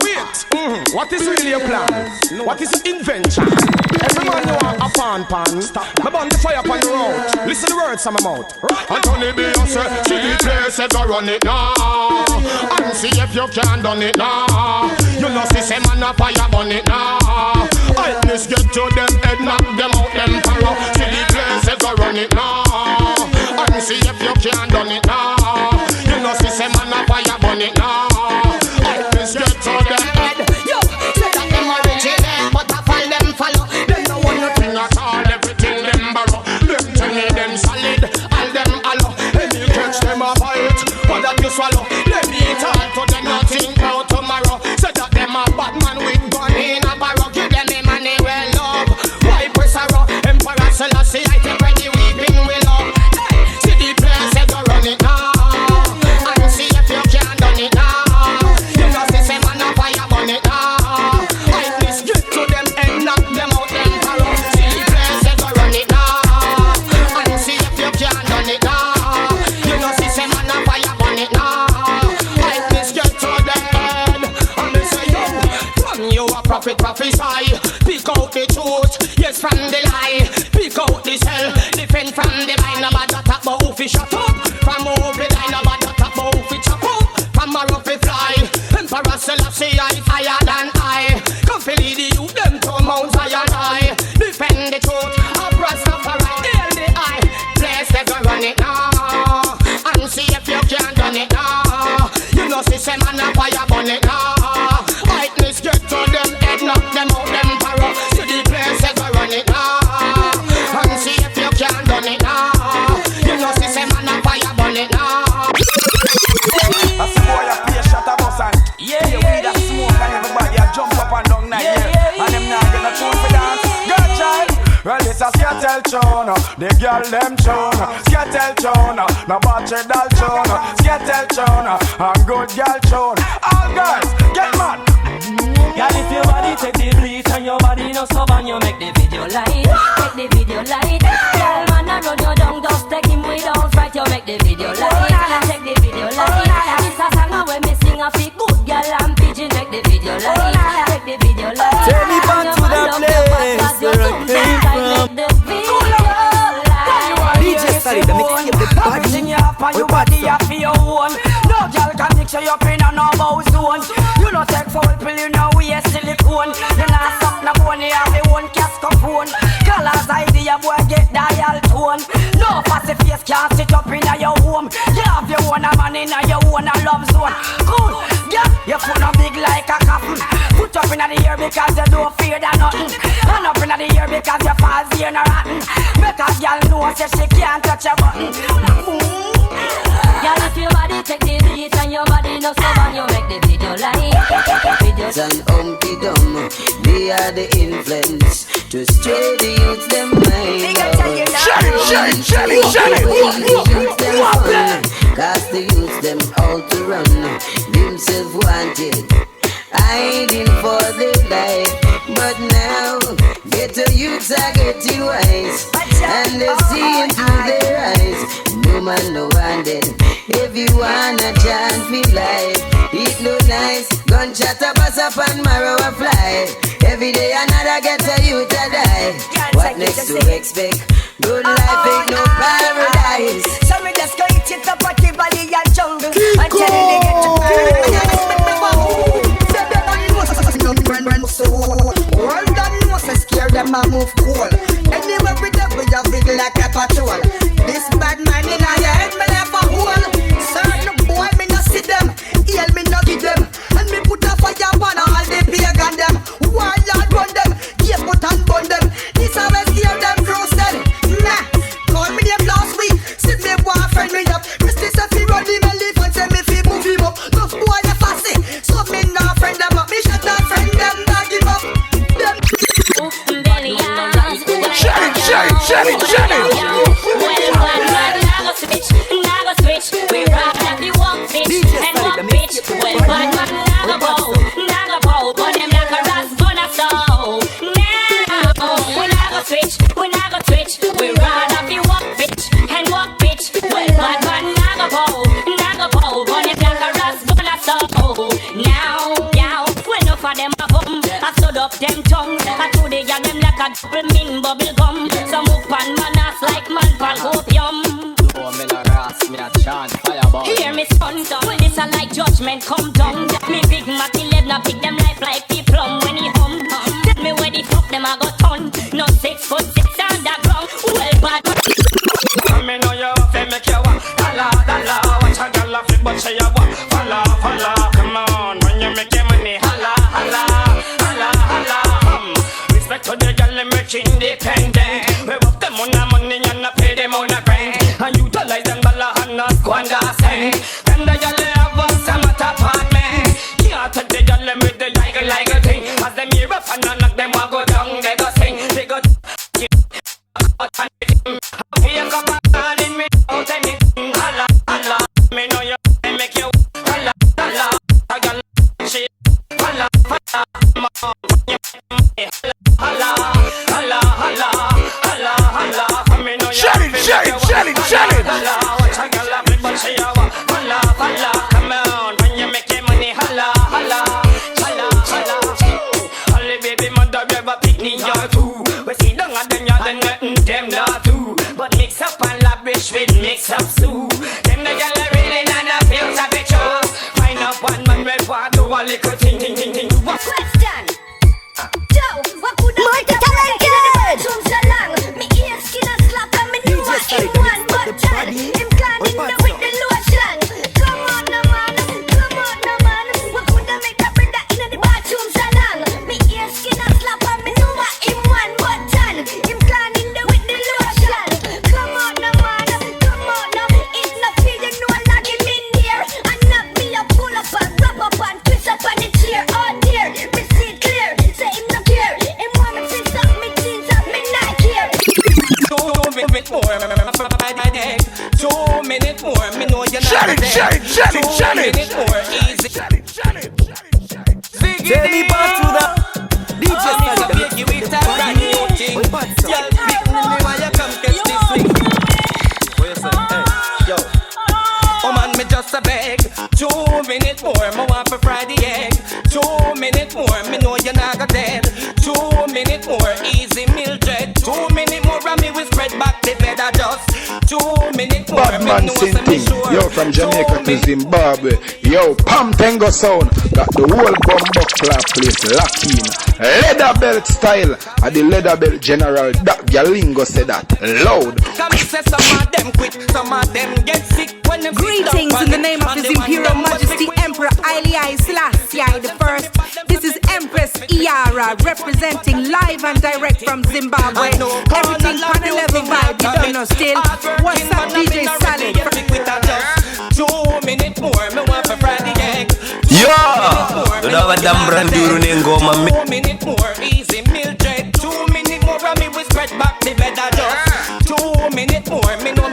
Wait, what is really your plan? What is your invention? Every man you want a pan. Stop that. Me burn the fire upon the road. Listen the words from my mouth. Anthony B, you say, see the place, go run it now. And see if you can done it now. You know see say man a fire burn it now. Lightness get to them head, knock them out them power. See the place, go run it now. And see if you can done it now. You know see say man a fire burn it now. Lightness get to them head. Yo, say that them original, but I fall them follow. Them no want nothing at all, everything them borrow. Them tell me them solid, all them hollow. Any catch them a bite, but that you swallow. Let me talk to them nothing about tomorrow. Say that them a bad man with gun in a barrow. Give them the money well love. Why press a row? Emperor Selassie, I take when the weeping will love. See the place, they go run it now. And see if you can done it now. You know see say man a fire burn it now. I please get to them and knock them out them barrow. See the place, they go run it now. And see if you can done it now. You know see say man a fire burn it now. I please get to them and they say yo, from you a prophet prophesy. Pick out the truth, yes from the lie. Pick out the cell, defend from the line. About that top but who fi shut up. From over the line about that top but who fi chop up. From a rough fi fly. Emperor Selassie I higher than I. Come fi lead the youth them to Mount Zion high. Defend the truth, up Rastafari hail the eye. Place they go run it now. And see if you can done it now. You know see say man a fire burn it now. Lightness get to them head, knock them out them barrow. See the place they go run it now. And see if you can done it now. You know see say man a fire burn it now. I see boy a play shot a bus and yeah, we that smoke and everybody a jump up and down now, yeah. And them now get no tune for dance. Girl child, well this a Seattle tune, the girl them tune, Seattle tune, no battery doll tune, Seattle tune, and good girl tune. All girls, get mad. Girl, if your body take the bleach and your body no sub and you make the video light, make the video light. Girl, man, I run you down, just take him without fright. You make the video light, take the video light. This a song when me sing a fit good girl and pigeon. Make the video light, take the video light. Take me back to that place where I came from. DJ Sally, the mix of the body. Your body have for your own. No girl can mix you up in a normal zone. You no take foul pill, you know we a silicone. You not suck no bone, you have your own cascophone. Colors idea, boy get dial tone. No fussy face can't sit up in your home. You have your own man in your own love zone. Cool, yeah, your foot no big like a coffin. Put up in the air because you don't fear that nothing. Hand up in the air because you fall here no rotten. Make a girl know say she can't touch your button. Girl, if your body take the beat and your body no sub and you make the video light. And Humpty Dum, they are the influence to stray the youths them mind. Shelly, Cause the youths them out to run, themselves wanted, hiding for their life. But now, ghetto youths are getting wise, and they see into their eyes. No man no wanted. If you wanna chant for life, it no nice. Gunshot a bust up and marrow a fly. Every day another ghetto youth a die. What next to expect? Good life ain't no paradise. So we just go eat it up at the valley and jungle and tell the ghetto. All that knows to scare them and move cool. Anywhere with them, we just big like a patrol. This bad man in your head, me left a hole. Certain boy, me no see them. Heal me no give them. And me put a fire upon all the pagan them. Warlord run them, keep put and burn them. This always scare them roasted. Nah, call me name last week. See me boy friend me up. Christy say fi run him and leave and say me fi move him up. Tough boy you fussy, so me nah friend them up. Me shut down friend them, nah give up. Them Shelly. Well, bad man, I go switch. Nah of them a bum. I stood up them tongue. I threw the girl them like a double min bubble gum. Some up and manas like man pal opium. Hear me son, well this a like judgment come down. Me big Matty Lebna pick them life like the plum when he hum. Tell me where the fuck them a go ton. No 6 foot 6 underground. Well bad. Me know you have to make you walk. Dalla, dalla. Watch a girl flip but she a walk. Falla, falla. Come on, when you make your money, holla, holla, holla, holla. Respect to the girl and make independent. We up them on the money and not pay them on the rent. And utilize them dollar and not squander cent. Then the girl have a summer apartment. Can't take the girl with the like a thing. As them hear up and knock them walk go down, they go sing, they go. Here come a girl in me, out anything, holla, holla. Me know you make you holla, holla. A girl she holla, holla. Holla, holla, holla, holla, holla. Me know you challenge. Watch a girl flip but she a walk. Holla, holla. Come on, when you make your money, holla, holla, holla, holla. Only baby mother ever pick me or two. We see down at them yard and nothing them not do. But mix up and lavish with mix up soup. Them the gyal really not feels a bit show. Find up one man with what do a little ting. Question. Joe, what could I make a talent in the bedroom so long? Me ear skin and slap and me know what him want but done. Him cleaning the with the lotion. Come on no man. What could I make a brother in the bathroom so long? Me ear skin and slap and me know what him want but done. Him cleaning the with the lotion. Come on no man. It's not feel you know like him in there. And not me a pull up and wrap up and twist up on the chair. Oh dear, me see clear. Say him no care. Him want me fix up me jeans up me not care. 2 minutes more, 2 minutes more, me know you're not there. 2 minutes more, easy. Tell me back to the DJ so big you with a brand new thing. Y'all big me why you come catch this thing. What you say? Hey, yo. Oh man, me just a beg. 2 minutes more, me want for Friday egg. 2 minutes more, me know you're not got dead. 2 minutes more, easy Mildred. 2 minutes more, and me will spread back the bed. I just 2 minutes more. Badman Sinting, yo from Jamaica to Zimbabwe. Yo, Pam Tango sound, got the whole bumbo clap place locked in. Leather belt style, at the leather belt general. That Galingo said that loud. Come say some of them quit, some of them get sick when them. Greetings in the name of His Imperial Majesty Emperor Haile Selassie I. This is Empress Iara representing live and direct from Zimbabwe. Everything on a level vibe, you don't know still. What's up, DJ Salad? 2 minutes more, me want for Friday egg. Yo! Tunawa dambranduru ni ngoma. 2 minutes more, easy Mildred. 2 minutes more, and me will spread back the bed. 2 minutes more, me know